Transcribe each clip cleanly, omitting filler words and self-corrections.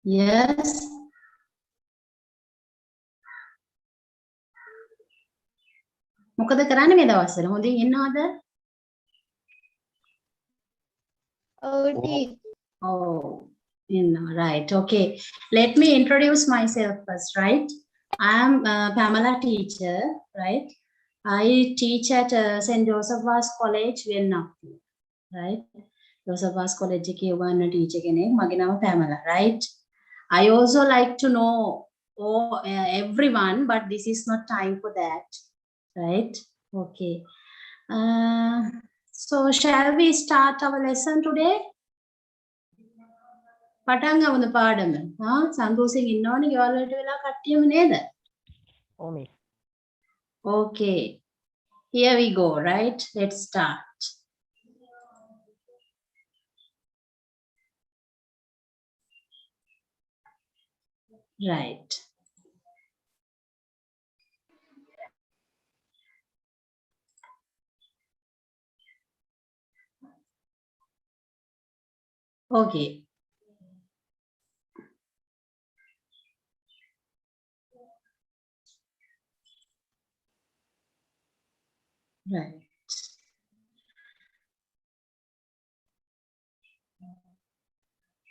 Yes. මොකද කරන්නේ මේ දවස්වල? හොඳින් ඉන්නවද? Oh, right. Okay. Let me introduce myself first, right? I am Pamela teacher, right? I teach at St. Joseph Vaz College, Vienna, right? Joseph Vaz College ki one teacher kenek. Mage nama Pamela, right? I also like to know everyone, but this is not time for that, right? Okay. So shall we start our lesson today? පටන් ගමුද පාඩම? සන්තෝෂයෙන් ඉන්නවනේ ගෙවල් වලට වෙලා කට්ටියම නේද? Okay. Here we go, right? Let's start. Right. Okay. Right.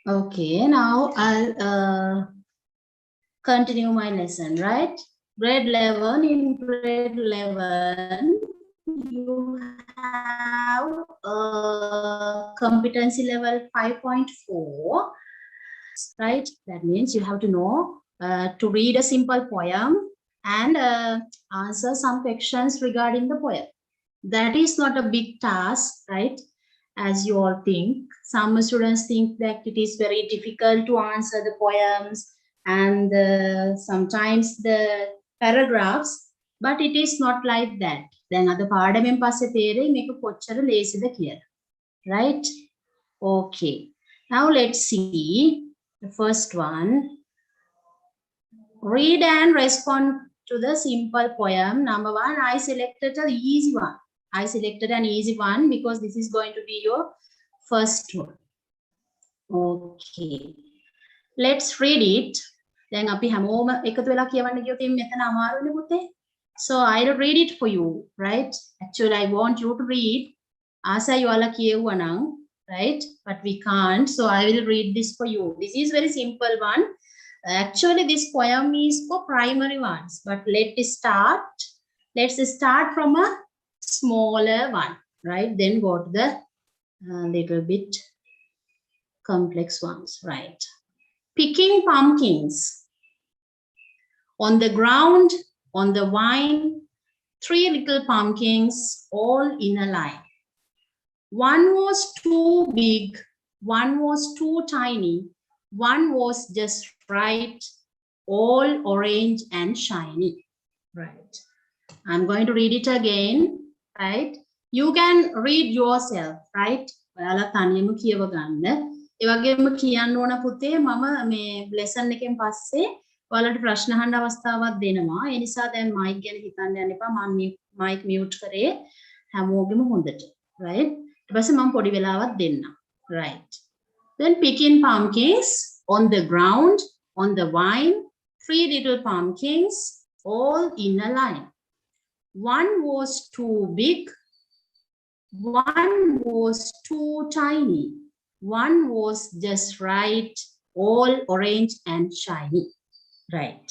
Okay, now I'll continue my lesson, right? Grade 11, in grade 11, you have competency level 5.4, right? That means you have to know to read a simple poem and answer some questions regarding the poem. That is not a big task, right? As you all think. Some students think that it is very difficult to answer the poems and sometimes the paragraphs, but it is not like that. Then other පාඩමෙන් පස්සේ තේරෙයි මේක කොච්චර ලේසිද කියලා. Right? Okay. Now let's see the first one. Read and respond to the simple poem. Number one, I selected an easy one. I selected an easy one because this is going to be your first one. Okay. Let's read it. Then අපි හැමෝම එකතු වෙලා කියවන්න ගියොත් මෙතන අමාරුනේ පුතේ. So I'll read it for you, right? Actually, I want you to read. ආසයි ඔයාලා කියවුවා නම්, right? But we can't. So I will read this for you. This is very simple one. Actually, this poem is for primary ones. But let's start. Let's start from a smaller one, right? Then go to the little bit complex ones, right? Picking pumpkins. On the ground, on the vine, 3 little pumpkins all in a line. One was too big, one was too tiny, one was just right, all orange and shiny, right? I'm going to read it again, right? You can read yourself, right? ඔයාලා තනියම කියව ගන්න. ඒ වගේම කියන්න ඕන පුතේ මම මේ lesson එකෙන් පස්සේ ඔයාලට ප්‍රශ්න අහන්න අවස්ථාවක් දෙනවා. ඒ නිසා දැන් mic ගැන හිතන්න යන්න එපා. මම mic mute කරේ හැමෝගෙම හොඳට, right? ඊට පස්සේ මම පොඩි වෙලාවක් දෙන්නම්, right? Then picking pumpkins on the ground, on the vine, 3 little pumpkins all in a line. One was too big, one was too tiny, one was just right, all orange and shiny, right?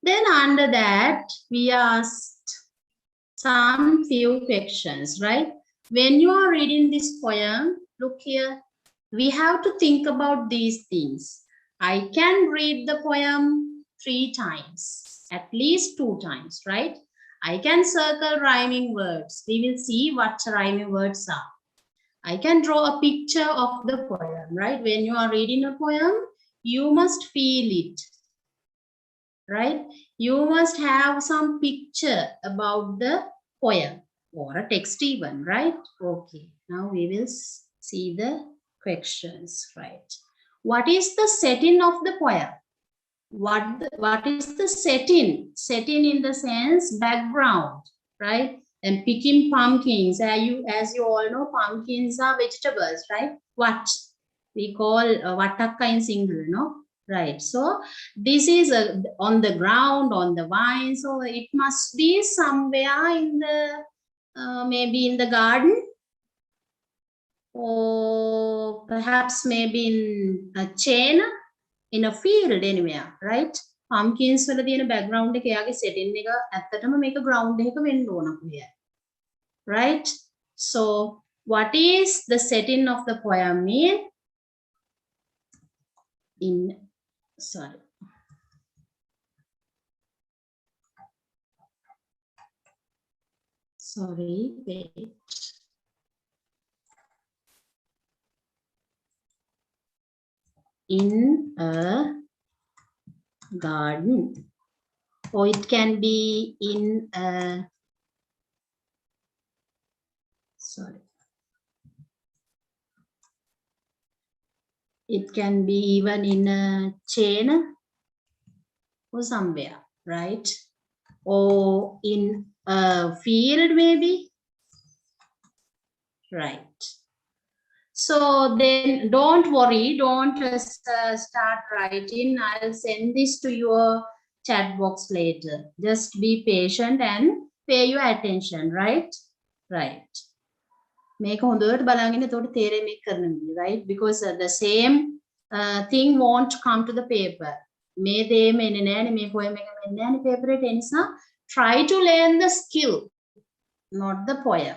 Then under that, we asked some few questions, right? When you are reading this poem, look here, we have to think about these things. I can read the poem 3 times, at least 2 times, right? I can circle rhyming words. We will see what rhyming words are. I can draw a picture of the poem, right? When you are reading a poem, you must feel it, right? You must have some picture about the poem or a text even, right? Okay, now we will see the questions, right? What is the setting of the poem? What is the setting? Setting in the sense background, right? And picking pumpkins, as you all know, pumpkins are vegetables, right? What? We call Vatakka in singular, no? Right. So this is on the ground, on the vine. So it must be somewhere in the, maybe in the garden, or perhaps maybe in a chain, in a field anywhere, right? Pumpkins වල තියෙන background එක එයාගේ setting එක ඇත්තටම මේක ground එකක වෙන්න ඕන අපේ. Right? So what is the setting of the poem mean? Sorry, wait. In a garden, or it can be in a, it can be even in a chain or somewhere, right? Or in a field maybe, right? So then don't worry, don't start writing. I'll send this to your chat box later. Just be patient and pay your attention, right? Right. Make හොඳට බලගෙන එතකොට තේරෙයි මේක කරන විදිය, right? Because the same thing won't come to the paper. මේ දේම එන්නේ නැහැනේ, මේ poem එක එන්නේ නැහැනේ paper එකට. ඒ නිසා try to learn the skill, not the poem,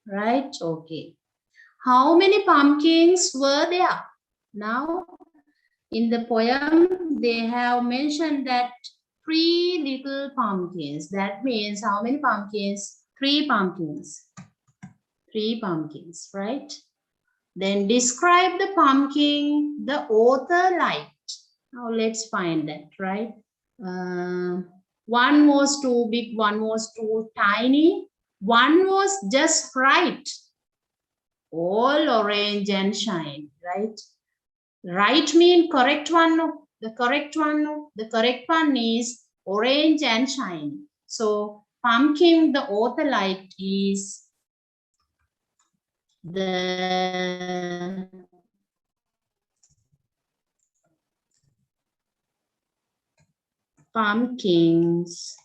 right? Okay. How many pumpkins were there? Now in the poem they have mentioned that 3 little pumpkins. That means how many pumpkins? 3 pumpkins. 3 pumpkins, right? Then describe the pumpkin the author liked. Now let's find that, right? One was too big, one was too tiny, one was just right, all orange and shine, right? Right mean correct one, no? The correct one, no? The correct one is orange and shiny. So pumpkin the author liked is the pumpkins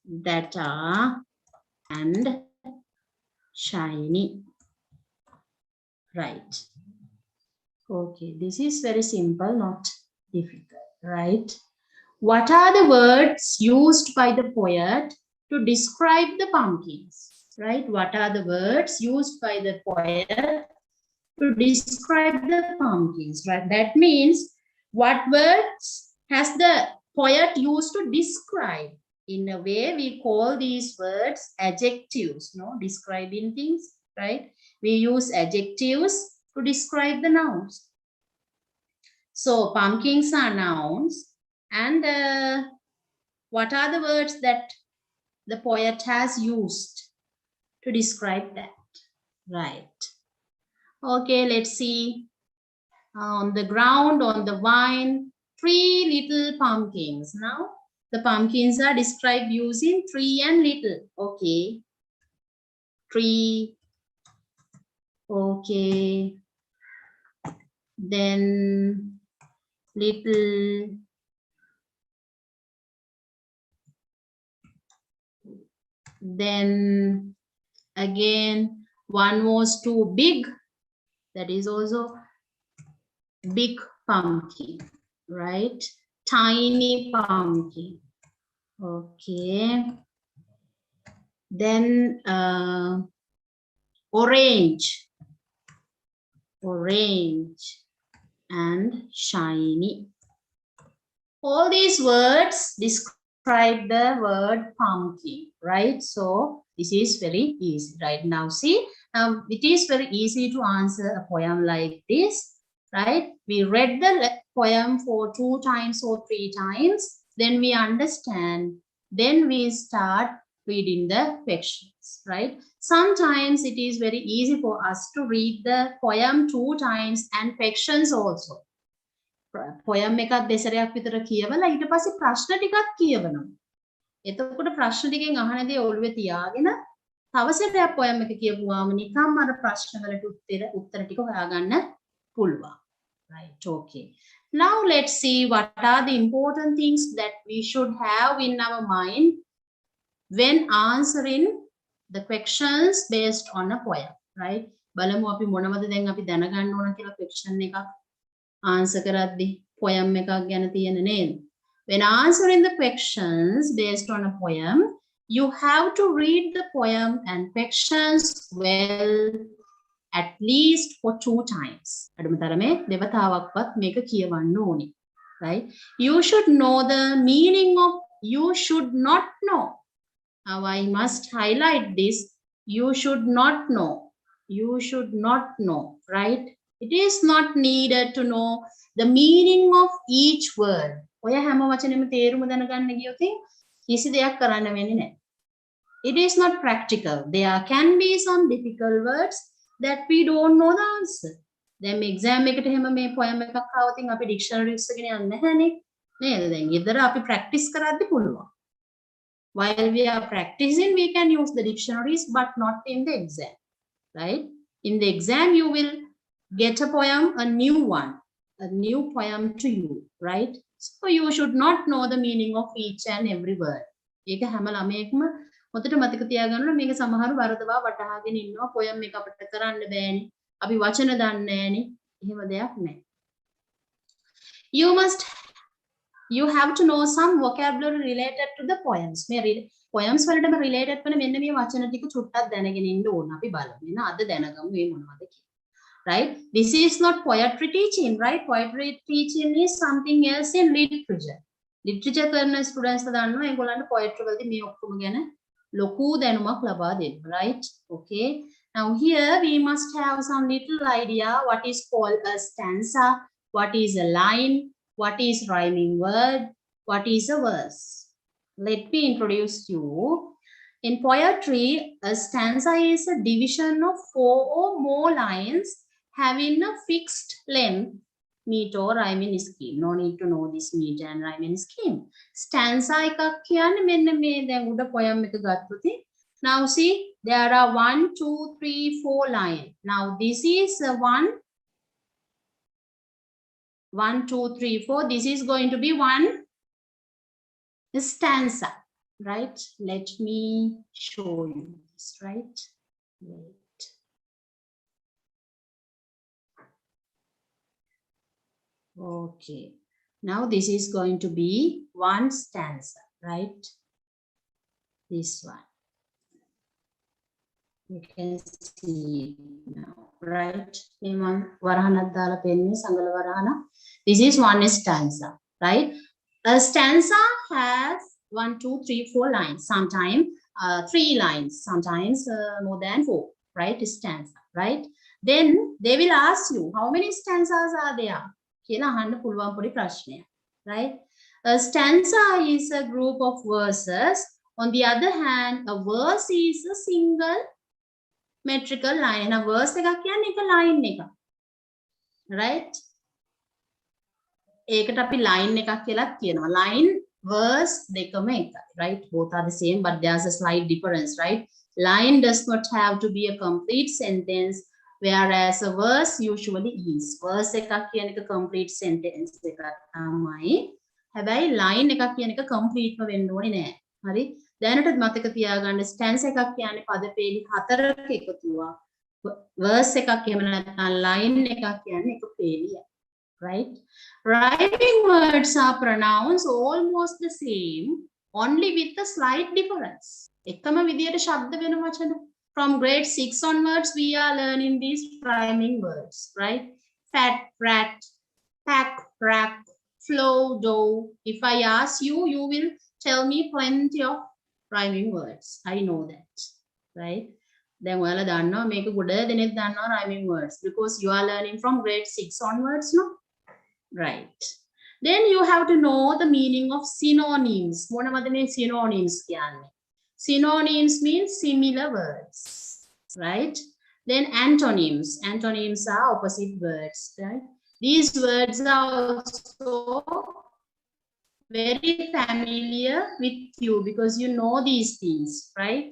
that are and shiny, right? Okay, this is very simple, not difficult, right? What are the words used by the poet to describe the pumpkins, right? What are the words used by the poet to describe the pumpkins, right? That means what words has the poet used to describe? In a way, we call these words adjectives, no? Describing things, right? We use adjectives to describe the nouns. So pumpkins are nouns, and what are the words that the poet has used to describe that, right? Okay, let's see. On the ground, on the vine, 3 little pumpkins. Now the pumpkins are described using 3 and little. Okay, 3. Okay, then little, then again one was too big, that is also big pumpkin, right? Tiny pumpkin. Okay, then orange and shiny. All these words describe the word pumpkin, right? So this is very easy right now. See, it is very easy to answer a poem like this, right? We read the poem for 2 times or 3 times, then we understand, then we start reading the questions, right? Sometimes it is very easy for us to read the poem 2 times and questions also. Poem එකක් දෙසරයක් විතර කියවලා ඊට පස්සේ ප්‍රශ්න ටිකක් කියවනවා. එතකොට ප්‍රශ්න ටිකෙන් අහන දේ ඔළුවේ තියාගෙන තවසරයක් poem එක කියපුවාම නිකම්ම අර ප්‍රශ්න වලට උත්තර ටික හොයාගන්න පුළුවන්. Right, okay. Now let's see what are the important things that we should have in our mind when answering the questions based on a poem. Right? බලමු අපි මොනවද දැන් අපි දැනගන්න ඕන කියලා question එකක් answer කරද්දී poem එකක් ගැන තියෙන නේද? When answering the questions based on a poem, you have to read the poem and questions well at least for 2 times. අඩුමතරමේ දෙවතාවක්වත් මේක කියවන්න ඕනේ. Right? You should know the meaning of you should not know. Now I must highlight this. You should not know. You should not know. Right? It is not needed to know the meaning of each word. ඔය හැම වචනෙම තේරුම දැනගන්න ගියොත් කිසි දෙයක් කරන්න වෙන්නේ නැහැ. It is not practical. There can be some difficult words that we don't know the answer. දැන් මේ exam එකට හැම මේ poem එකක් ආවොත් අපි dictionaries එකගෙන යන්නේ නැහැනේ. නේද? දැන් ඊදර අපි practice කරද්දී පුළුවන්. While we are practicing, we can use the dictionaries, but not in the exam. Right? In the exam, you will get a poem, a new one, a new poem to you. Right? So you should not know the meaning of each and every word. ඒක හැම ළමයෙක්ම හොඳට මතක තියාගන්න ඕනේ. මේක සමහරව වරදවා වටහාගෙන ඉන්නවා. poem එක අපිට කරන්න බෑනේ. අපි වචන දන්නේ නැහැනේ. එහෙම දෙයක් නැහැ. You have to know some vocabulary related to the poems. මේ poems වලටම related වෙන මෙන්න මේ වචන ටික චුට්ටක් දැනගෙන ඉන්න ඕන. අපි බලමු. එන අද දැනගමු මේ මොනවද කියලා. Right? This is not poetry teaching, right? Poetry teaching is something else in literature. Literature කරන students දන්නවා ඒගොල්ලන්ට poetry වලදී මේ ඔක්කොම ගැන ලොකු දැනුමක් ලබා දෙන්න. Right? Okay. Now here we must have some little idea what is called a stanza, what is a line, what is rhyming word, what is a verse. Let me introduce you. In poetry, a stanza is a division of 4 or more lines having a fixed length, meter or rhyming scheme. No need to know this meter and rhyming scheme. Stanza එකක් කියන්නේ මෙන්න මේ දැන් උඩ poem එක ගත්තොත් now see there are 1 2 3 4 lines. Now this is one 1 2 3 4. This is going to be one stanza. Right? Let me show you this. Right? Wait. Okay. Now this is going to be one stanza. Right? This one. You can see it now. Right? This is one stanza. Right? A stanza has 1 2 3 4 lines. Sometimes 3 lines. Sometimes more than 4. Right? Stanza. Right? Then they will ask you how many stanzas are there. කියලා අහන්න පුළුවන් පොඩි ප්‍රශ්නයක්. Right? A stanza is a group of verses. On the other hand, a verse is a single metrical line. A verse එකක් කියන්නේ එක line එකක්. Right? ඒකට අපි line එකක් කියලා කියනවා. Line, verse දෙකම එකයි. Right? Both are the same, but there's a slight difference. Right? Line does not have to be a complete sentence, whereas a verse usually is. Verse එකක් කියන එක complete sentence එකක් තමයි. හැබැයි line එකක් කියන එක complete වෙන්න ඕනේ නෑ. හරි? දැනට මතක තියාගන්න stanza එකක් කියන්නේ පද පේලි 4ක එකතුවක්. verse එකක් එහෙම නැත්නම් line එකක් කියන්නේ එක පේලියක්. Right? Rhyming words are pronounced almost the same, only with a slight difference. එකම විදියට ශබ්ද වෙන වචන. From grade 6 onwards, we are learning these rhyming words, right? Fat, rat, pack, rack, flow, dough. If I ask you, you will tell me plenty of rhyming words. I know that, right? Then ඔයාලා දන්නවා මේක ගොඩ දෙනෙක් දන්නවා rhyming words because you are learning from grade 6 onwards, no? Right. Then you have to know the meaning of synonyms. මොනවද මේ synonyms කියන්නේ? Synonyms mean similar words, right? Then antonyms. Antonyms are opposite words, right? These words are also very familiar with you because you know these things, right?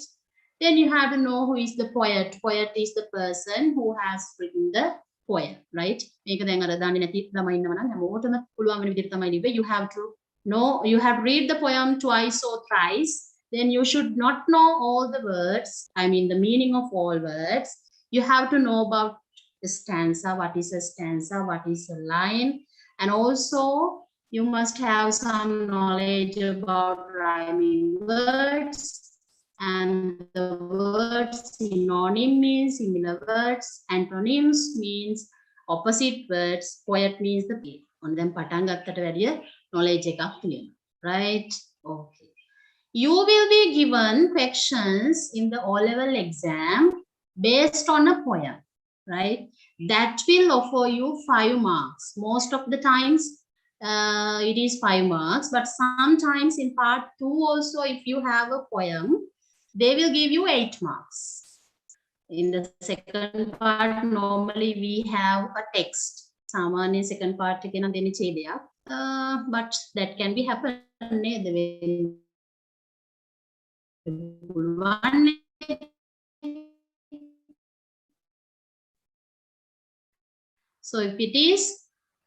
then you have to know who is the poet. Poet is the person who has written the poem, right? මේක දැන් අර දන්නේ නැති ළමයි ඉන්නව නම් හැමෝටම පුළුවන් වෙන විදිහට තමයි ලිව්වේ. You have to know, you have read the poem twice or thrice. Then you should not know all the words, I mean the meaning of all words. You have to know about the stanza, what is a stanza, what is a line, and also you must have some knowledge about rhyming words, and the words synonym means similar words, antonyms means opposite words, poet means the poet. On them පටන් ගත්තට වැඩිය knowledge එකක් තියෙනවා, right? Okay. You will be given questions in the O-level exam based on a poem, right? That will offer you 5 marks. Most of the times it is 5 marks, but sometimes in part 2 also, if you have a poem, they will give you 8 marks. In the second part, normally we have a text. Samanya second part එකේ නම් දෙන්නේ ඡේදයක්. But that can be happen නේද? So if it is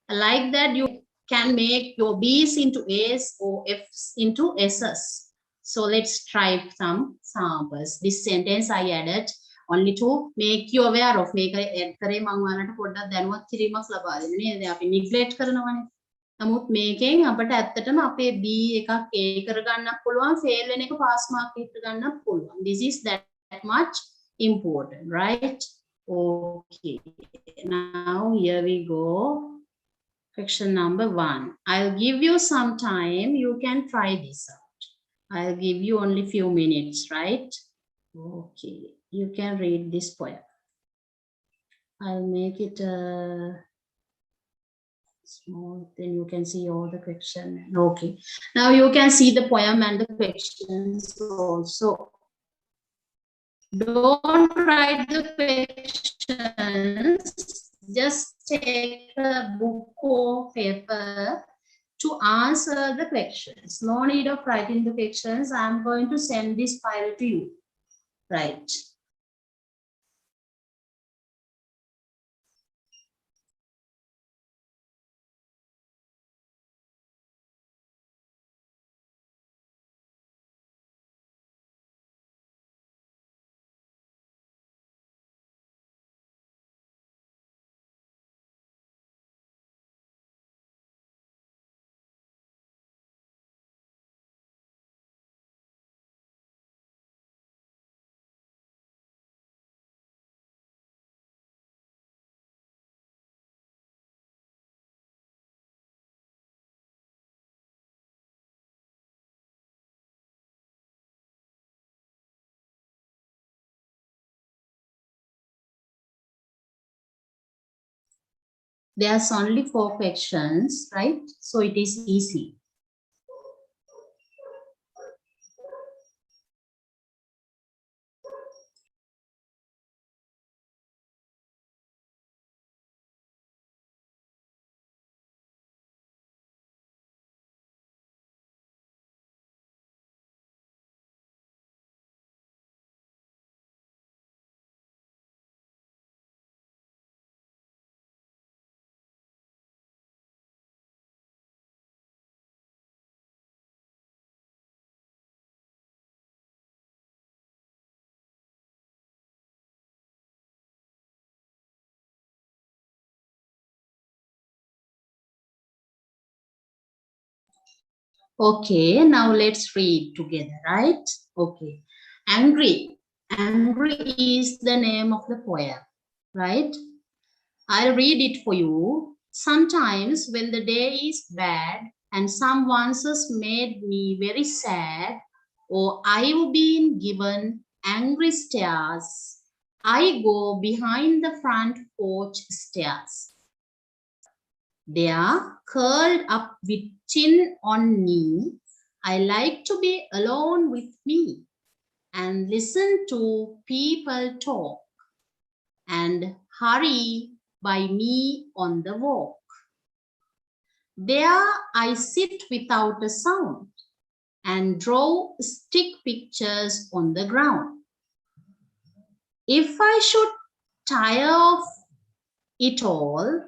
like that, you can make your B's into A's or F's into S's. So let's try some samples. This sentence I added only to make you aware of. මේක add කරේ මම ඔයාලට පොඩ්ඩක් දැනුවත් කිරීමක් ලබා දෙන්න නේද? අපි neglect කරනවානේ. නමුත් මේකෙන් අපිට ඇත්තටම අපේ B එකක් A කරගන්නත් පුළුවන්, fail වෙන එක pass mark එක ගන්නත් පුළුවන්. This is that much important, right? Okay. Now here we go. Question number 1. I'll give you some time. You can try this out. I'll give you only few minutes, right? Okay. You can read this poem. I'll make it small, then you can see all the question. Okay. Now you can see the poem and the questions also. Don't write the questions. Just take a book or paper to answer the questions. No need of writing the questions. I'm going to send this file to you. Right. There's only 4 questions, right? So it is easy. Okay, now let's read together, right? Okay. Angry. Angry is the name of the poem, right? I'll read it for you. Sometimes when the day is bad and someone has made me very sad, or I've been given angry stares, I go behind the front porch stairs. There, curled up with chin on knee, I like to be alone with me and listen to people talk and hurry by me on the walk. There I sit without a sound and draw stick pictures on the ground. If I should tire of it all,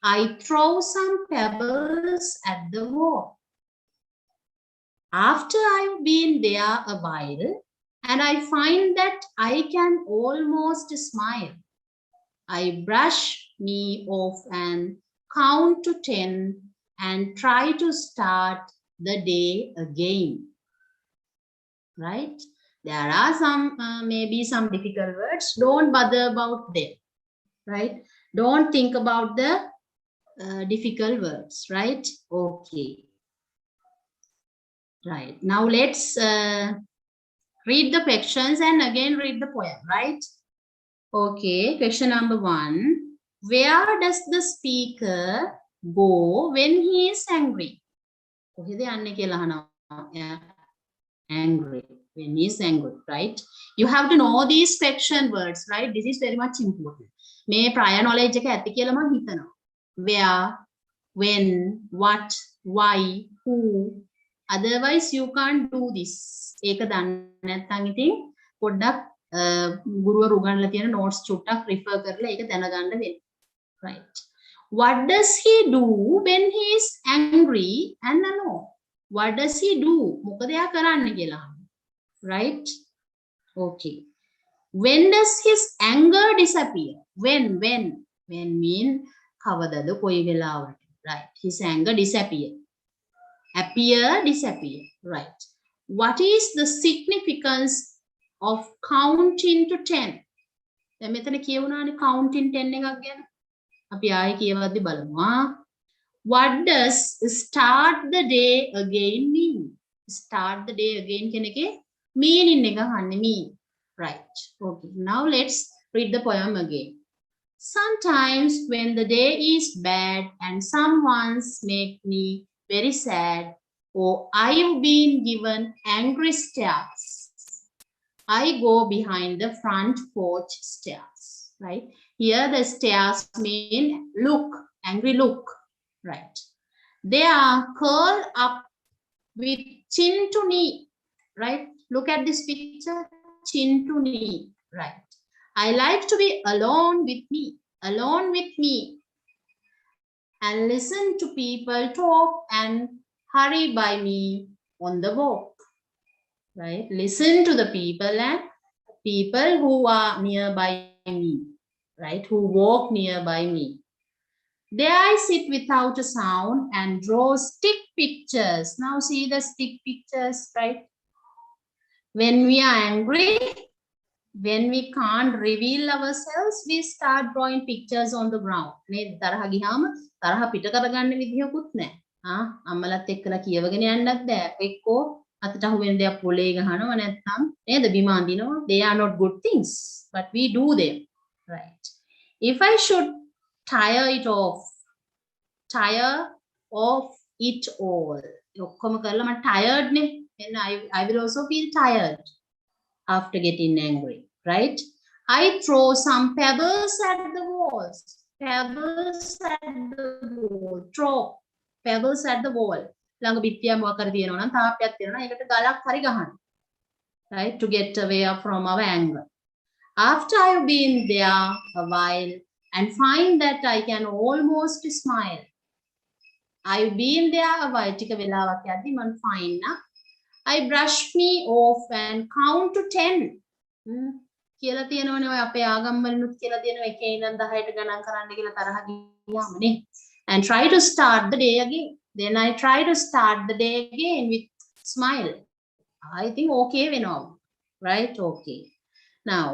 I throw some pebbles at the wall. After I've been there a while, and I find that I can almost smile, I brush me off and count to 10 and try to start the day again. Right? There are some, maybe some difficult words. Don't bother about them. Right? Don't think about the difficult words. Right? Okay. Right. Now let's read the questions and again read the poem. Right? Okay. Question number 1. Where does the speaker go when he is angry? Angry. When he is angry, right? You have to know these question words, right? This is very much important. May prior knowledge එක ඇති කියලා මම හිතනවා. Where, when, what, why, who. Otherwise you can't do this. ඒක දන්නේ නැත්නම් ඉතින් පොඩ්ඩක් ගුරුවරු උගන්ලා තියෙන notes චුට්ටක් refer කරලා ඒක දැනගන්න වෙනවා. Right. What does he do when he is angry and alone? What does he do? මොකද එයා කරන්නේ කියලා. Right? Okay. When does his anger disappear? When mean කවදද කොයි වෙලාවට. Right. His anger disappear. Appear, disappear. Right. What is the significance of counting to 10? දැන් මෙතන කියවුණානේ counting 10 එකක් ගැන. අපි ආයෙ කියවද්දි බලමු. What does start the day again mean? Start the day again කියන එකේ meaning එක අහන්නේ mean. Right. Okay. Now let's read the poem again. Sometimes when the day is bad and someone's make me very sad, or I've been given angry stares, I go behind the front porch stairs. Right. Here the stairs mean look, angry look. Right. They are curled up with chin to knee. Right. Look at this picture. Chin to knee. Right. I like to be alone with me. Alone with me. And listen to people talk and hurry by me on the walk. Right. Listen to the people and people who are nearby me. Right. Who walk nearby me. There I sit without a sound and draw stick pictures. Now see the stick pictures, right? When we are angry, when we can't reveal ourselves, we start drawing pictures on the ground. නේද? තරහ ගියාම තරහ පිට කරගන්න විදිහකුත් නැහැ. අම්මලත් එක්කලා කියවගෙන යන්නත් බෑ. එක්කෝ අතට අහු වෙන දේක් පොලේ ගහනවා නැත්නම් නේද බිම අඳිනවා. They are not good things, but we do them. Right. If I should tire it off it all. ඔක්කොම කරලා මම tired නේ. And I will also feel tired after getting angry, right? I throw some pebbles at the walls. Pebbles at the wall. Throw pebbles at the wall. ළඟ බිත්තිය මොකක් කර තියෙනවා නම් තාප්පයක් තියෙනවා නම් ඒකට ගලක් හරි ගහන්න. Right? To get away from our anger. After I've been there a while and find that I can almost smile. I've been there a while. ටික වෙලාවක් යද්දි මම find I brush me off and count to 10. කියලා තියෙනවනේ ඔය අපේ ආගම් වලිනුත් කියලා තියෙනවා 1 ඉඳන් 10ට ගණන් කරන්න කියලා තරහ ගියාම නේ. And try to start the day again. Then I try to start the day again with smile. I think okay වෙනවා. Right? Okay. Now,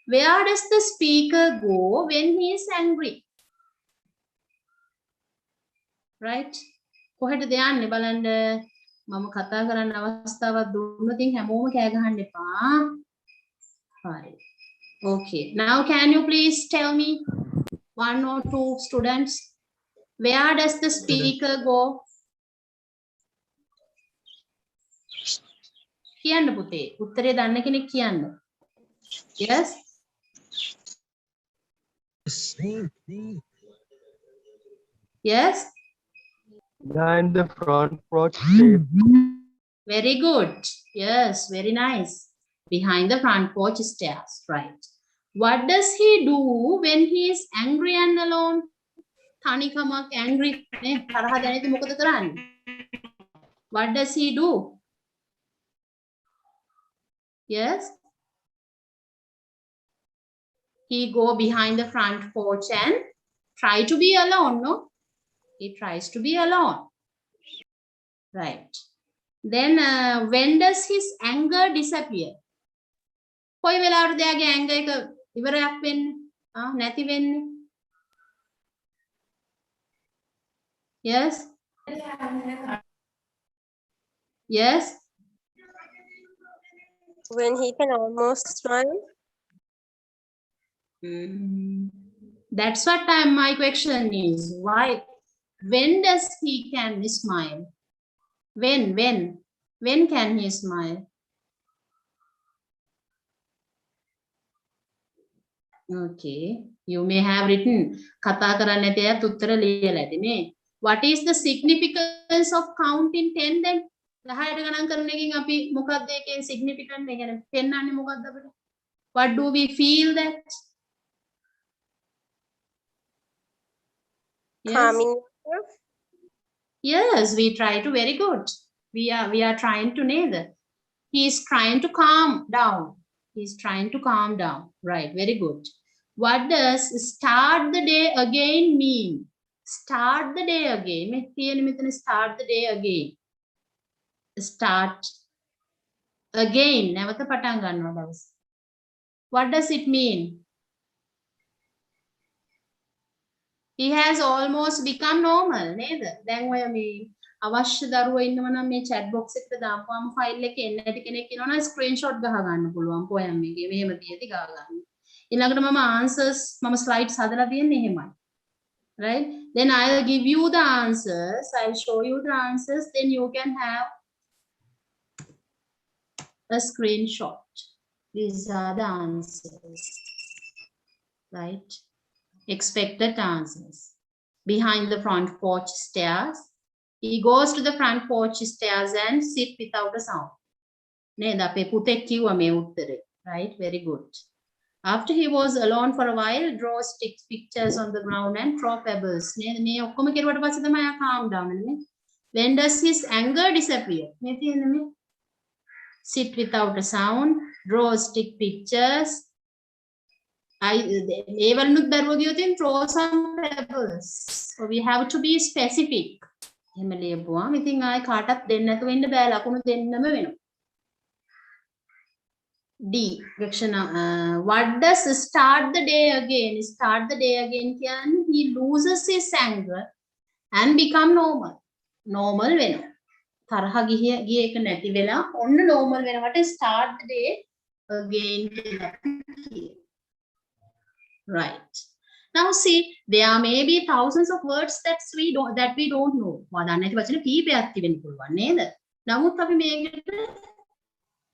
where does the speaker go when he is angry? Right? කොහෙටද යන්නේ බලන්න. මම කතා කරන්න අවස්ථාවක් දුන්නොත් හැමෝම කෑ ගහන්න එපා. හරි. Okay. Now can you please tell me, 1 or 2 students, where does the speaker go? කියන්න පුතේ. උත්තරේ දන්න කෙනෙක් කියන්න. Yes? Yes? Behind the front porch. Very good. Yes, very nice. Behind the front porch stairs, right. What does he do when he is angry and alone? තනිකමක් angry නේ තරහ දැනෙද්දි මොකද කරන්නේ? What does he do? Yes? He go behind the front porch and try to be alone, no? He tries to be alone. Right. Then when does his anger disappear? කොයි වෙලාවටද එයාගේ anger එක ඉවරයක් වෙන්නේ? නැති වෙන්නේ? Yes? Yes? When he can almost smile. That's what my question is. Why? When does he can smile? When can he smile? Okay, you may have written කතා කරන්න නැති අයත් උත්තර ලියලා ඇති නේ. What is the significance of counting 10 then? 10ට ගණන් කරන එකෙන් අපි මොකක්ද ඒකේ significant එක කියන්නේ පෙන්වන්නේ මොකක්ද අපිට? What do we feel that? Yes. Calming yourself. Yes, we try to very good. We are trying to neither. He is trying to calm down. He is trying to calm down. Right, very good. What does start the day again mean? Start the day again. මේ තියෙන මෙතන start the day again. Start again. නැවත පටන් ගන්නවා දවස. What does it mean? He has almost become normal නේද? දැන් ඔය මේ අවශ්‍ය දරුවෝ ඉන්නව නම් මේ chat box එකට දාපුවාම ෆයිල් එකේ එන්න ඇති කෙනෙක් ඉන්නවා නම් ස්ක්‍රීන්ෂොට් ගහ ගන්න පුළුවන් පොයම් එකේ මෙහෙම තියෙදි ගහ ගන්න. ඊළඟට මම answers මම slides හදලා තියෙන්නේ එහෙමයි. Right? Then I'll give you the answers. I'll show you the answers. Then you can have a screenshot. These are the answers. Right? Expected answers. Behind the front porch stairs. He goes to the front porch stairs and sit without a sound. නේද අපේ පුතෙක් කිව්වා මේ උත්තරේ. Right? Very good. After he was alone for a while, draw sticks pictures on the ground and throw pebbles. නේද මේ ඔක්කොම කෙරුවට පස්සේ තමයි ආ calm down වෙන්නේ. When does his anger disappear? මේ තියෙන්නේ මේ sit without a sound, draw stick pictures. ඒ වලුත් දරුවෝ ගියොත් throw some pebbles. So we have to be specific. එහෙම ලියපුවාම ඉතින් ආයේ කාටවත් දෙන්න නැතුව ඉන්න බෑ ලකුණු දෙන්නම වෙනවා. D. What does start the day again? Start the day again කියන්නේ he loses his anger and become normal. Normal වෙනවා. තරහ ගිය එක නැති වෙලා ඔන්න normal වෙනවට start the day again කියලා කියනවා. Right. Now see, there may be thousands of words that we don't know. වදන්න නැති වචන කීපයක් තිබෙන්න පුළුවන් නේද? නමුත් අපි මේකට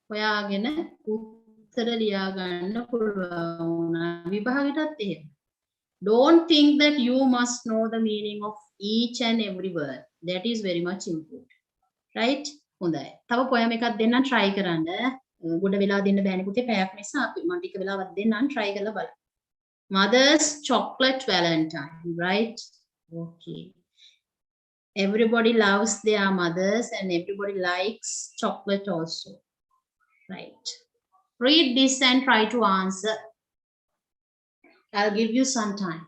හොයාගෙන උත්තර ලියා ගන්න පුළුවන්. විභාගෙටත් එහෙම. Don't think that you must know the meaning of each and every word. That is very much important. Right? හොඳයි. තව poem එකක් දෙන්නම් try කරන්න. ගොඩ වෙලා දෙන්න බෑනේ පුතේ පැයක් නිසා අපි මම ටික වෙලාවක් දෙන්නම් try කරලා බලන්න. Mother's chocolate Valentine, right? Okay. Everybody loves their mothers and everybody likes chocolate also. Right. Read this and try to answer. I'll give you some time.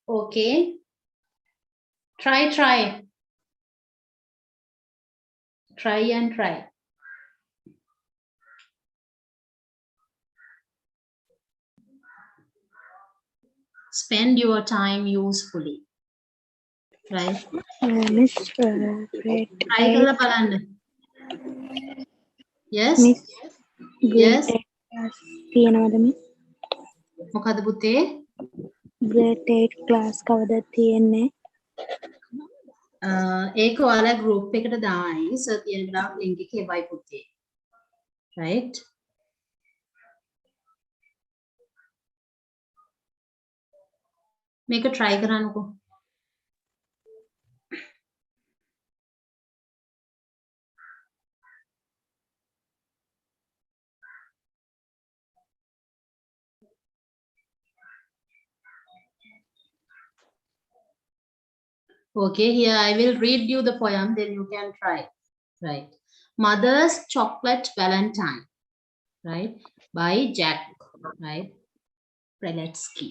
Okay. Try. Try and try. Spend your time usefully. Right? Miss, grade Try 8, කරලා බලන්න. Yes? Miss, grade Yes? 8 class තියෙනවද Miss? මොකද පුතේ? grade 8 class කවදද තියෙන්නේ? ඒක ඔයාලා group එකට දායි. සර් තියෙන වෙලාවට link එක එවයි පුතේ. Right? මේක try කරන්නකෝ. Okay, here I will read you the poem, then you can try. Right. Mother's Chocolate Valentine, right? By Jack, right? Preletsky.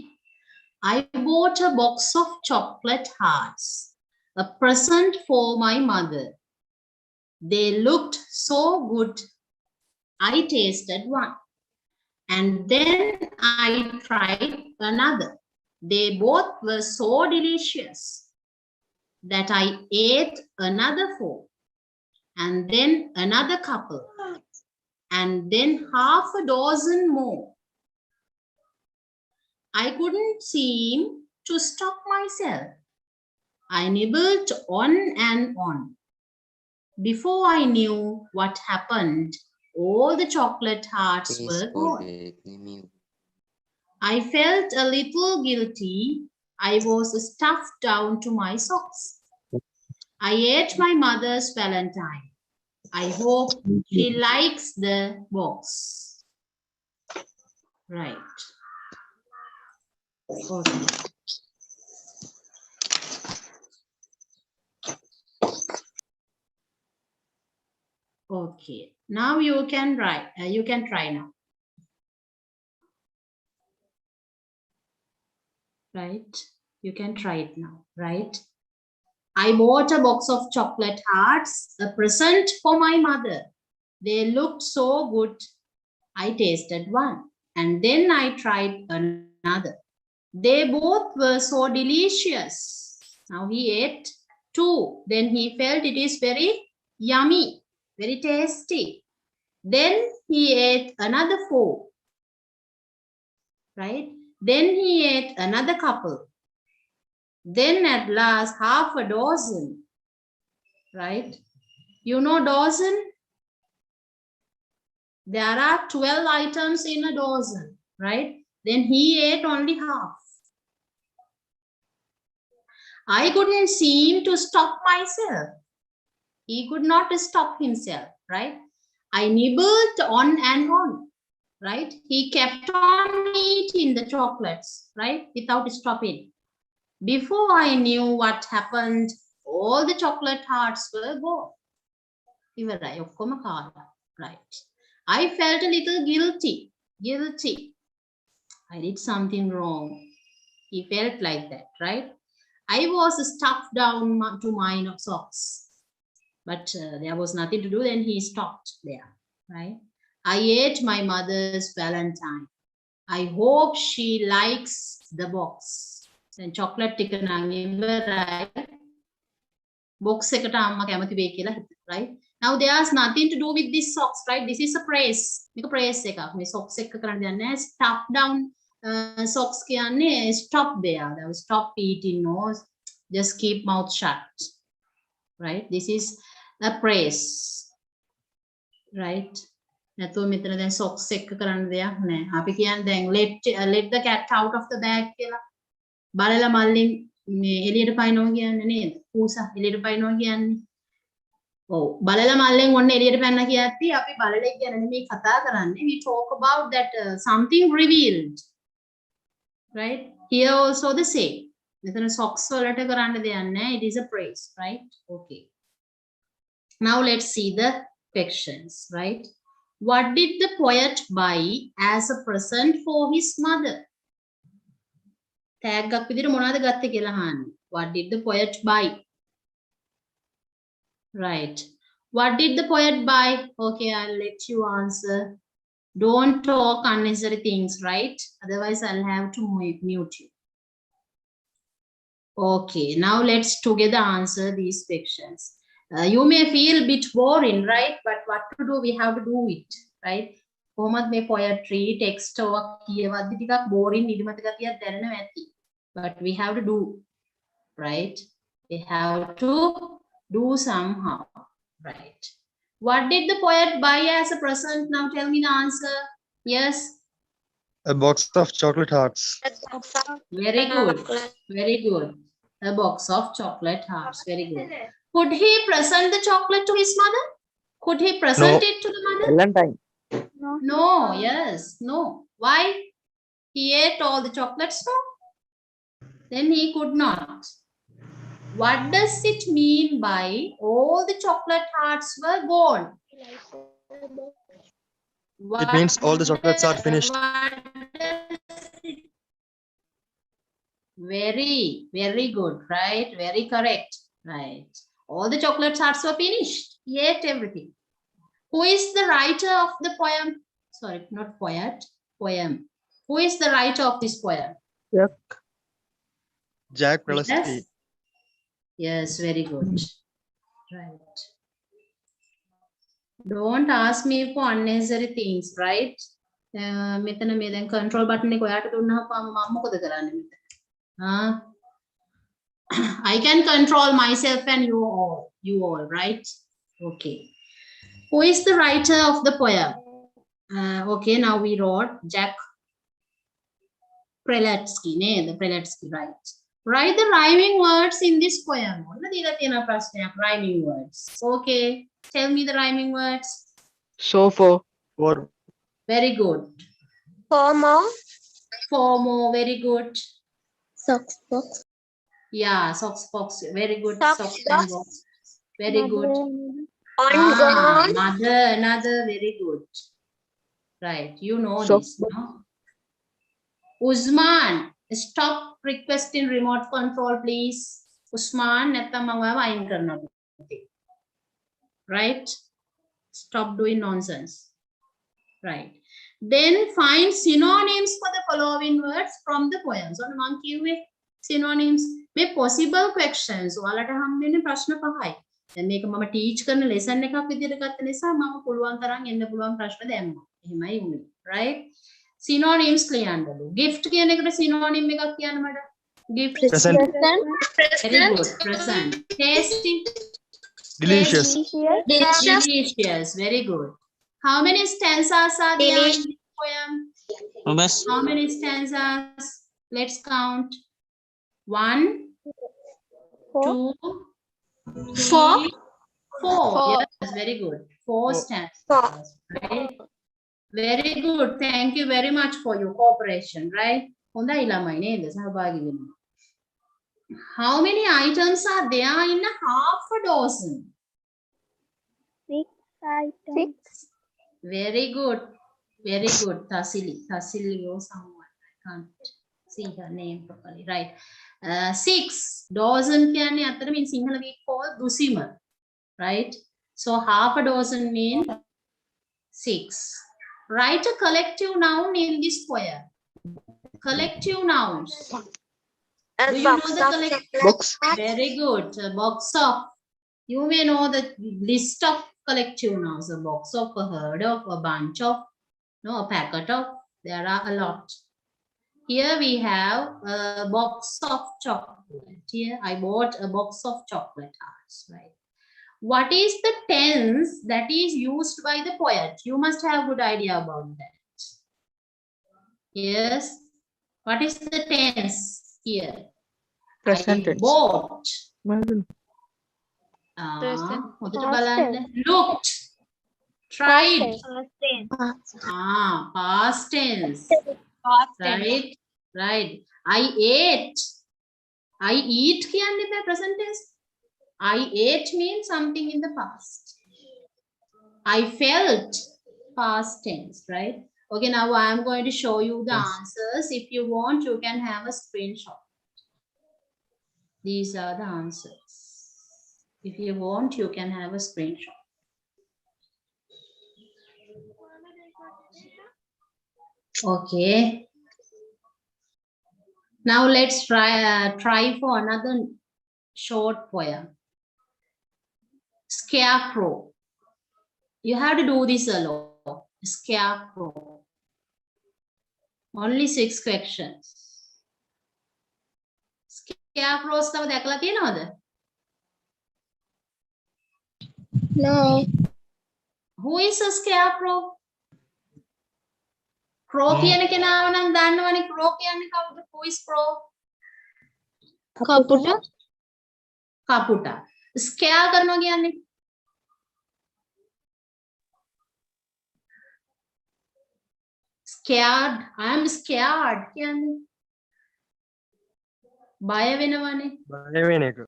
I bought a box of chocolate hearts, a present for my mother. They looked so good. I tasted one, and then I tried another. They both were so delicious that I ate another 4, and then another couple, and then half a dozen more. I couldn't seem to stop myself. I nibbled on and on. Before I knew what happened, all the chocolate hearts were gone. I felt a little guilty. I was stuffed down to my socks. I ate my mother's Valentine. I hope she likes the box. Right. Okay. Okay. Now you can write. You can try now. Right. You can try it now. Right. I bought a box of chocolate hearts, a present for my mother. They looked so good. I tasted one, and then I tried another. They both were so delicious. Now he ate 2. Then he felt it is very yummy, very tasty. Then he ate another 4. Right? Then he ate another couple. Then at last half a dozen. Right? You know dozen? There are 12 items in a dozen. Right? Then he ate only half. I couldn't seem to stop myself. He could not stop himself, right? I nibbled on and on, right? He kept on eating the chocolates, right? Without stopping. Before I knew what happened, all the chocolate hearts were gone. ඉවරයි ඔක්කොම කාලා. Right. I felt a little guilty. I did something wrong. He felt like that, right? I was stuffed down to my socks, but there was nothing to do. Then he stopped there, right? I ate my mother's Valentine. I hope she likes the box. Then chocolate tika nang iwarai. Box ekata amma kamathi වෙයි කියලා හිතුවා, right? Now there's nothing to do with this socks, right? This is a praise. මේක praise එකක්. මේ socks එක කරන්න දෙන්නේ නැහැ. Stuff down socks කියන්නේ stop there. That was stop eating, no, just keep mouth shut, right? This is a praise, right? නැතුව මෙතන දැන් socks එක කරන්න දෙයක් නැහැ. අපි කියන්නේ දැන් let the cat out of the bag කියලා. බලලා මල්ලෙන් මේ එළියට පයින්නවා කියන්නේ නේද? පූසා එළියට පයින්නවා කියන්නේ. ඔව් බලලා මල්ලෙන් ඔන්න එළියට පැනලා කියද්දි අපි බලලෙක් ගැන නෙමෙයි කතා කරන්නේ. We talk about that something revealed. Right? Here also the same. මෙතන socks වලට කරන්න දෙයක් නැහැ. It is a praise, right? Okay. Now let's see the questions, right? What did the poet buy as a present for his mother? tag එකක් විදිහට මොනවද ගත්තේ කියලා අහන්නේ. What did the poet buy? Right. What did the poet buy? Okay, I'll let you answer. Don't talk unnecessary things, right? Otherwise, I'll have to mute you. Okay, now let's together answer these questions. You may feel a bit boring, right? But what to do? We have to do it, right? කොහොමද මේ poetry text එකක් කියවද්දි ටිකක් boring නිදිමත ගතියක් දැනෙනවා ඇති. But we have to do, right? We have to do somehow, right? What did the poet buy as a present? Now tell me the answer. Yes. A box of chocolate hearts. Very good. Very good. A box of chocolate hearts. Very good. Could he present the chocolate to his mother? Could he present No. it to the mother? Valentine. No. Yes. No. Why? He ate all the chocolates, no? Then he could not. What does it mean by all the chocolate hearts were gone? It means all the chocolates are finished. Very, very good, right? Very correct, right? All the chocolate hearts were finished. He ate everything. Who is the writer of the poem? Sorry, not poet, poem. Who is the writer of this poem? Jack Prelutsky. Yes, very good. Right. Don't ask me for unnecessary things, right? මෙතන මේ දැන් control button එක ඔයාට දුන්නාම මම මොකද කරන්නේ මෙතන? I can control myself and you all, right? Okay. Who is the writer of the poem? Okay, now we wrote Jack Prelutsky, the Prelutsky, right? Write the rhyming words in this poem. Rhyming words. Okay, tell me the rhyming words. For. Very good. Four more. Very good. Socks box. Yeah, socks box. Very good. Socks and box. Very good. On Mother, another. Very good. Right, you know Socks this, no? Usman, stop requesting remote control, please. Usman, නැත්තම් මම ඔයාව අයින් කරනවා. Right? Stop doing nonsense. Right. Then find synonyms for the following words from the poem. So මම කිව්වේ synonyms. මේ possible questions. ඔයාලට හම්බෙන්නේ ප්‍රශ්න 5යි. දැන් මේක මම teach කරන lesson එකක් විදිහට ගත්ත නිසා මම පුළුවන් තරම් එන්න පුළුවන් ප්‍රශ්න දැම්මා. එහෙමයි උනේ. Right? Synonyms ලියන්නලු. Gift කියන එකට synonym එකක් කියන්න මට. Gift. Present. Very good. Present. Tasty. Delicious. Delicious. Very good. How many stanzas are there in this poem? How many stanzas? Let's count. 1, 2, 3, 4. Yes, very good. 4 stanzas. Right? Very good. Thank you very much for your cooperation. Right? How many items are there in a half a dozen? 6 items. Very good. Very good. Tasili or someone. I can't see her name properly. Right. 6. Dozen කියන්නේ අතර means Sinhala we call dusima. Right. So half a dozen means 6. Write a collective noun in this poem. Collective nouns. Do you know the collective? Box. Very good. A box of. You may know the list of collective nouns. A box of, a herd of, a bunch of, no, a packet of. There are a lot. Here we have a box of chocolate. Here I bought a box of chocolate hearts. Right. What is the tense that is used by the poet? You must have a good idea about that. Yes. What is the tense here? Present I tense. bought. Present. Looked. Tried. Past tense. Right. Right. I ate. I eat කියන්නේ බෑ present tense. I ate means something in the past. I felt past tense, right? Okay, now I am going to show you the Yes. answers. If you want, you can have a screenshot. These are the answers. If you want, you can have a screenshot. Okay. Now let's try for another short poem. Scarecrow. You have to do this alone. Scarecrow. Only 6 questions. Scarecrows තව දැකලා තියෙනවද? No. Who is a scarecrow? Crow කියන කෙනාව නම් දන්නවනේ. Crow කියන්නේ කවුද? Who is crow? Kaputa. කපුටා. Scare කරනවා කියන්නේ scared. I am scared කියන්නේ බය වෙනවනේ. බය වෙන එක.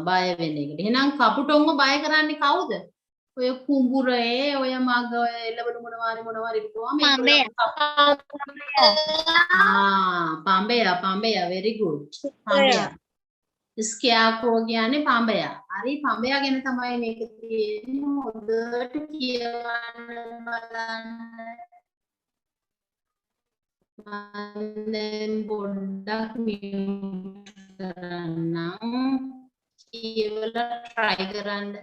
බය වෙන එකට. එහෙනම් කපුටොන්ව බය කරන්නේ කවුද? ඔය කුඹුරේ ඔය මග ඔය එළවලු මොනවාරි කිව්වම පඹයා very good. පඹයා. Scarecrow කියන්නේ පඹයා. හරි පඹයා ගැන තමයි මේක තියෙන්නේ. හොඳට කියවන්න බලන්න. මම පොඩ්ඩක් mute කරන්නම්. කියවලා try කරන්න.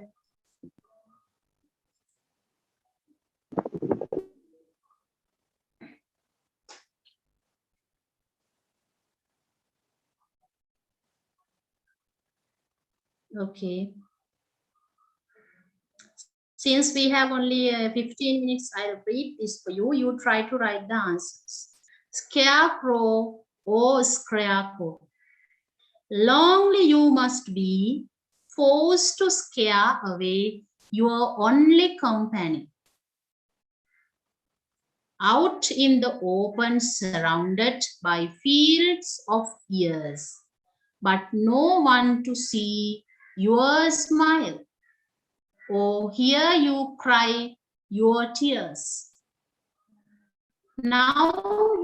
Okay. Since we have only 15 minutes, I'll read this for you. You try to write the answers. Scarecrow, oh scarecrow, longly you must be forced to scare away your only companion. Out in the open, surrounded by fields of years, but no one to see your smile, or hear you cry your tears. Now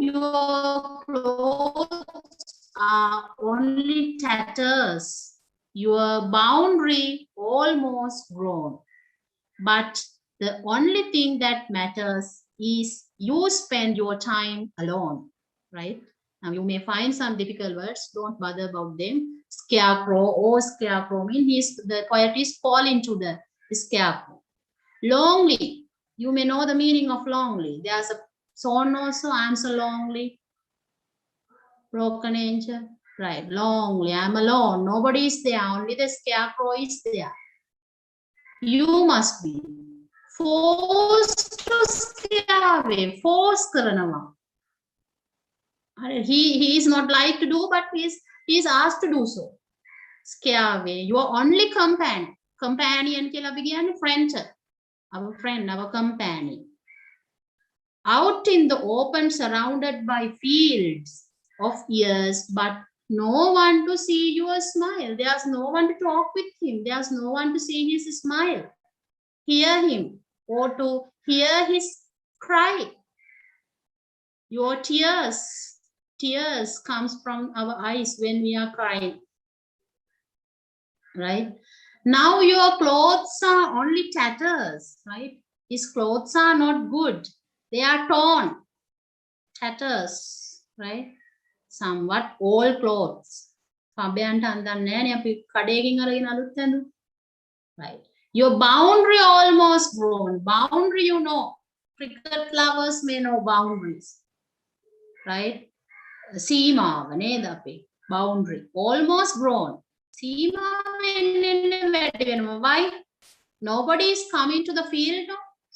your clothes are only tatters, your boundary almost grown. But the only thing that matters is you spend your time alone, right? Now you may find some difficult words, don't bother about them. Scarecrow, oh scarecrow means the poet is falling to the scarecrow. Lonely, you may know the meaning of lonely. There's a song also, I'm so lonely. Broken angel, right? Lonely, I'm alone, nobody is there, only the scarecrow is there. You must be forced to scare away. Force කරනවා. He is not like to do, but he is asked to do so. Scare away your only companion. Companion කියලා අපි කියන්නේ friend. Our friend, our companion. Out in the open, surrounded by fields of years, but no one to see your smile. There's no one to talk with him. There's no one to see his smile. Hear him, or to hear his cry. Your tears comes from our eyes when we are crying, right? Now your clothes are only tatters, right? His clothes are not good, they are torn, tatters, right? Somewhat old clothes. පබයන්ට අඳන්නේ නෑනේ අපි කඩේකින් අරගෙන අලුත් ඇඳුම්, right? Your boundary almost grown. Boundary, you know, cricket lovers may know boundaries, right? සීමාව නේද අපි boundary almost grown. සීමාව වෙන්නේ වැඩි වෙනවා. Why? Nobody is coming to the field,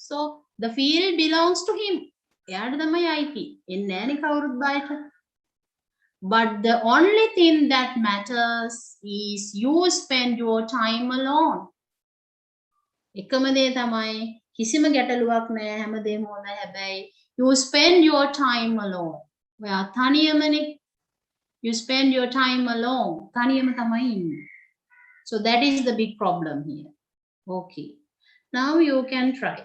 so the field belongs to him. එයාට තමයි අයිති. එන්නේ නෑනේ කවුරුත් බයට. But the only thing that matters is you spend your time alone. එකම දේ තමයි කිසිම ගැටලුවක් නෑ, හැමදේම හොඳයි. හැබැයි you spend your time alone. ඔයා තනියමනේ. You spend your time alone. තනියම තමයි ඉන්නේ. So that is the big problem here. Okay. Now you can try.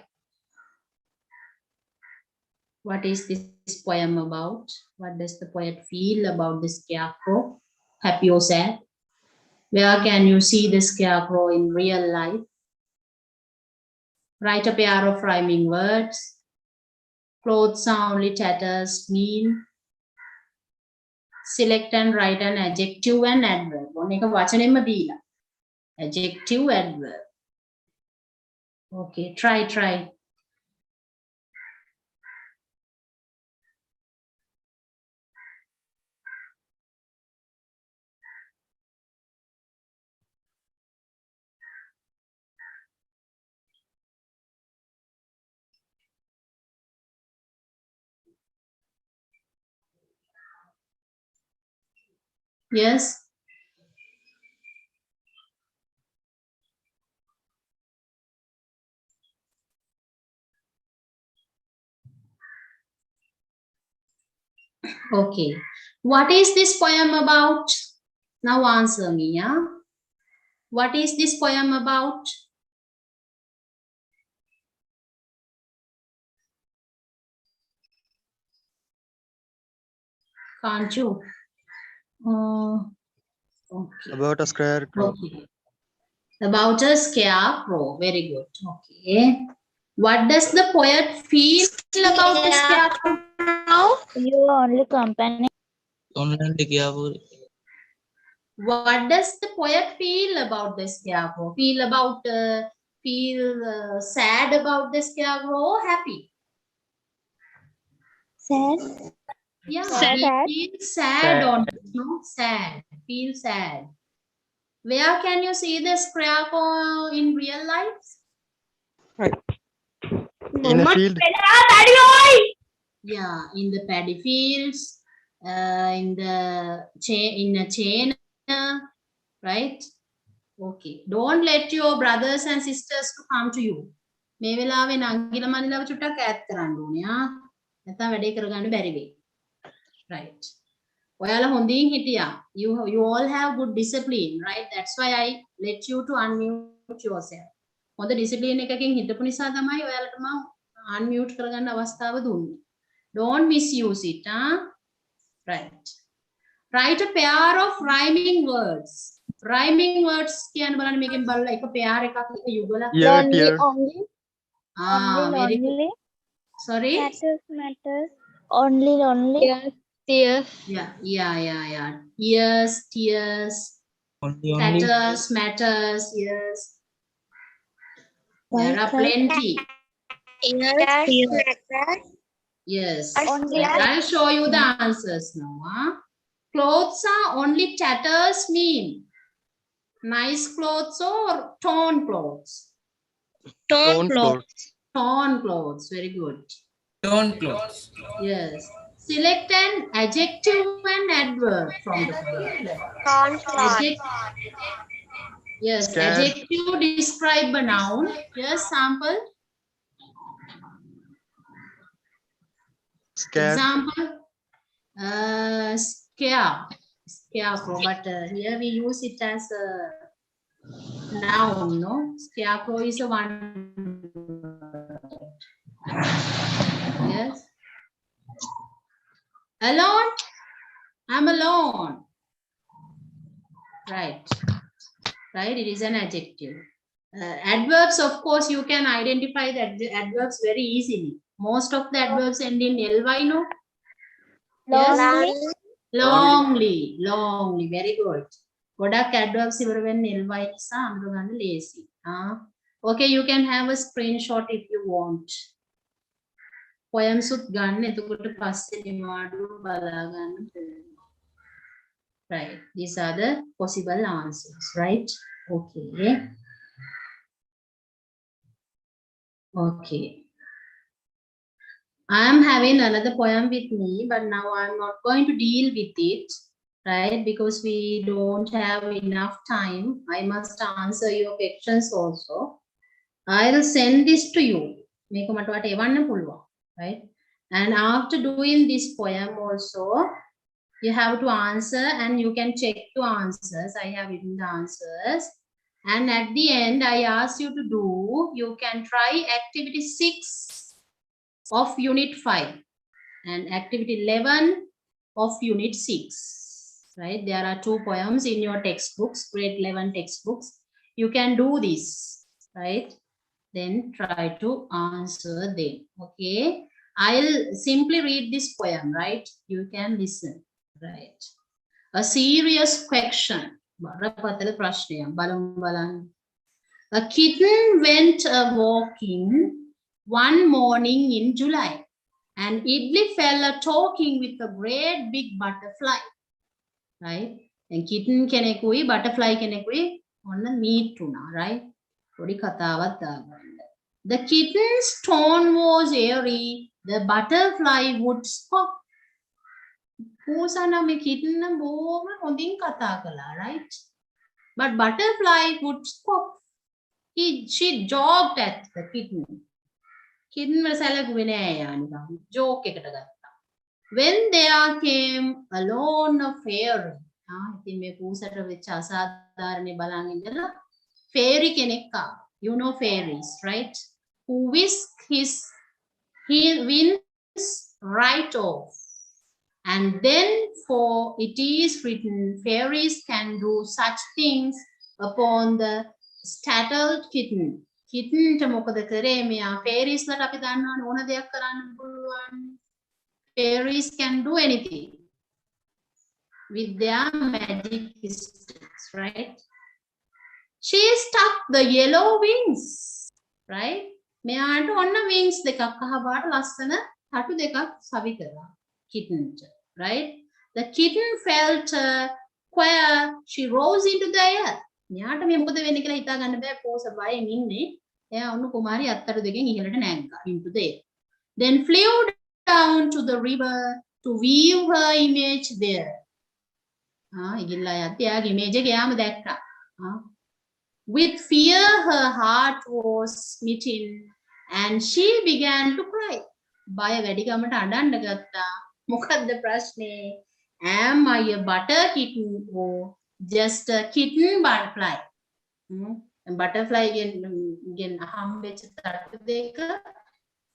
What is this poem about? What does the poet feel about the scarecrow? Happy or sad? Where can you see the scarecrow in real life? Write a pair of rhyming words. Clothes are only tatters mean. Select and write an adjective and adverb. Adjective, adverb. Okay, try. Yes. Okay. What is this poem about? Now answer me, yeah? What is this poem about? Can't you? Okay. About a scarecrow. Okay. About a scarecrow. Very good. Okay. What does the poet feel about the scarecrow? You are only company. What does the poet feel about the scarecrow? Feel sad about the scarecrow or happy? Sad. Yeah, Sad. he feels sad Sad. on this, no? Sad. Feel sad. Where can you see the scarecrow in real life? In a field. Yeah, in the paddy fields, in a chain, right? Okay. Don't let your brothers and sisters to come to you. මේ වෙලාවේ නංගිලා මනිලාව චුට්ටක් ඈත් කරන්න ඕනේ ආ. නැත්නම් වැඩේ කරගන්න බැරි වෙයි. Right. ඔයාලා හොඳින් හිටියා. You all have good discipline, right? That's why I let you to unmute yourself. හොඳ discipline එකකින් හිටපු නිසා තමයි ඔයාලට මම unmute කරගන්න අවස්ථාව දුන්නේ. Don't misuse it, huh? Right. Write a pair of rhyming words. Rhyming words කියන්න බලන්න මේකෙන් බලලා එක pair එකක් එක යුගලක්. Year, tear. Only. Very good. Only. Sorry? Matters. Only. Yes. Yes. Yeah. Years, tears, tatters, matters, yes. There are plenty. Yes. Only. I'll show you the answers now. Huh? Clothes are only tatters mean nice clothes or torn clothes? Torn clothes. Torn clothes. Very good. Torn clothes. Yes. Select an adjective and adverb from the word. Yes. Scared. Adjective describe a noun. Yes. Sample. Scared. Example. Scarecrow, but here we use it as a noun, no? Scarecrow is a one. Yes. Alone? I'm alone. Right. It is an adjective. Adverbs, of course, you can identify the adverbs very easily. Most of the adverbs end in ly, no? Yes. Longly. Very good. ගොඩක් adverbs ඉවර වෙන්නේ ly නිසා අඳුර ගන්න ලේසි. Okay, you can have a screenshot if you want. Poems උත් ගන්න. එතකොට පස්සේ නිවාඩුව බලා ගන්න. Right. These are the possible answers, right? Okay. I am having another poem with me, but now I'm not going to deal with it, right? Because we don't have enough time. I must answer your questions also. I'll send this to you. Right? And after doing this poem also, you have to answer and you can check your answers. I have written the answers. And at the end, I ask you to do, you can try activity 6 of unit 5. and activity 11 of unit 6, right? There are 2 poems in your textbooks, grade 11 textbooks. You can do this, right? Then try to answer them, okay? I'll simply read this poem, right? You can listen, right? A serious question. A kitten went walking one morning in July, and Idli fell a talking with a great big butterfly, right? And kitten kenekui, butterfly kenekui, onna meet tuna, right? Podi katawath දාගන්න. The kitten's tone was airy, the butterfly would squawk. Pusana me kitten na boma hondin kata kala, right? But butterfly would squawk. She joked at the kitten. Kitten was a joke. When there came alone a fairy. Fairy kenekka. You know fairies, right? Who whisk his wings right off. And then, for it is written, fairies can do such things upon the startled kitten. Kitten ta මොකද කරේ මෙයා fairies ලට අපි දන්නවනේ ඕන දෙයක් කරන්න පුළුවන්. Fairies can do anything with their magic sticks, right? She stuck the yellow wings, right? මෙයාට ඔන්න wings දෙකක් කහ පාට ලස්සන තටු දෙකක් සවි කරා kitten, right? The kitten felt queer. She rose into the air. මෙයාට මේ මොකද වෙන්නේ කියලා හිතා ගන්න බෑ. පෝස බයෙන් ඉන්නේ. එයා ඔන්න කුමාරි අත්තරු දෙකෙන් ඉහළට නැග්ගා into the air. Then flew down to the river to view her image there. ඉගිල්ලා යද්දි එයාගේ image එක යාම දැක්කා. With fear her heart was smitten and she began to cry. බය වැඩි ගමට අඬන්න ගත්තා. මොකද්ද ප්‍රශ්නේ? Am I a butter kitten or just a kitten butterfly? Butterfly again හම්බෙච්ච තට්ටු දෙක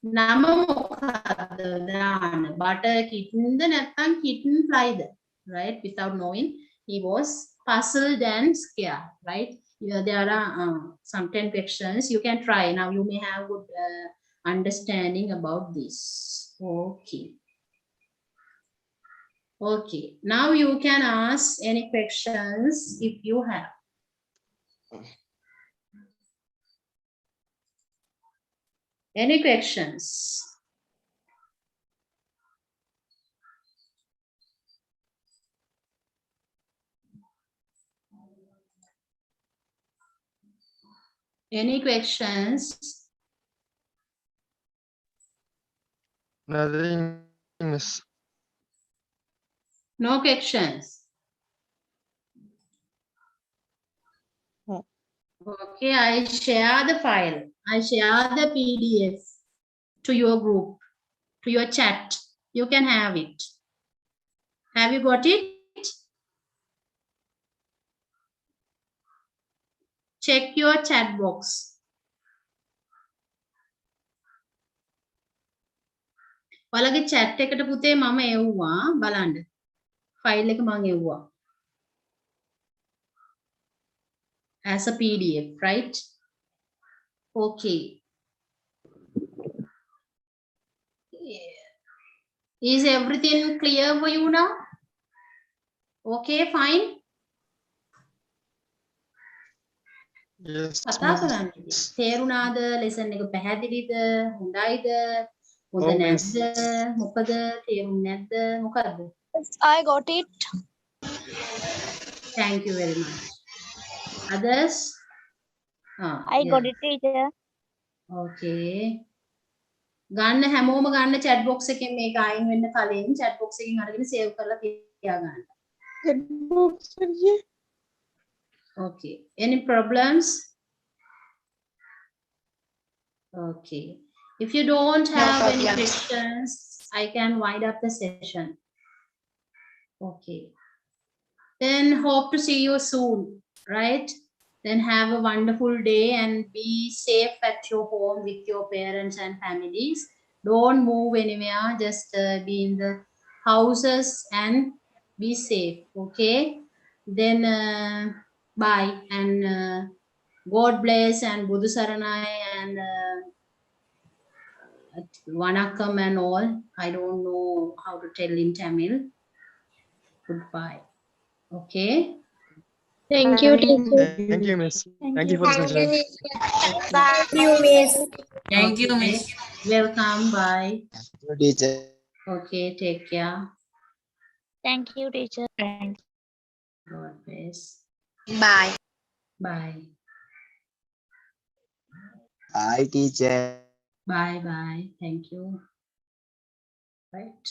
නම මොකද්ද දාන්න? butter kitten ද නැත්නම් kitten fly the? Right? Without knowing, he was puzzled and scared, right? There are some 10 questions you can try. Now you may have good understanding about this. Okay. Okay, now you can ask any questions if you have. Any questions? Any questions? Nothing, miss. No questions. Okay, I share the file. I share the PDF to your group, to your chat. You can have it. Have you got it? Check your chat box. ඔයාලගේ chat එකට පුතේ මම එව්වා බලන්න. File එක මම එව්වා. As a PDF, right? Okay. Is everything clear for you now? Okay, fine. Yes, කතා miss. කරන්නේ. තේරුණාද? lesson එක පැහැදිලිද? හොඳයිද? හොඳ Oh, miss. නැද්ද? මොකද තේරුම් නැද්ද? මොකද්ද? I got it. Thank you very much. Others? I got it, teacher. Okay. ගන්න හැමෝම ගන්න chat box එකෙන් මේක අයින් වෙන්න කලින් chat box එකෙන් අරගෙන save කරලා තියාගන්න. Okay. Any problems? Okay. If you don't have any questions, I can wind up the session. Okay. Then hope to see you soon, right? Then have a wonderful day and be safe at your home with your parents and families. Don't move anywhere. Just be in the houses and be safe. Okay. Then bye and God bless and Buddha Saranai and Vanakkam and all. I don't know how to tell in Tamil. Goodbye. Okay. Thank you, teacher. Thank you, miss. Thank you for the session. Thank you, miss. Thank you, Okay. miss. Welcome. Bye. Teacher. Okay. Take care. Thank you, teacher. God bless. Bye. Bye. Hi, teacher. Bye. Bye. Thank you. Right.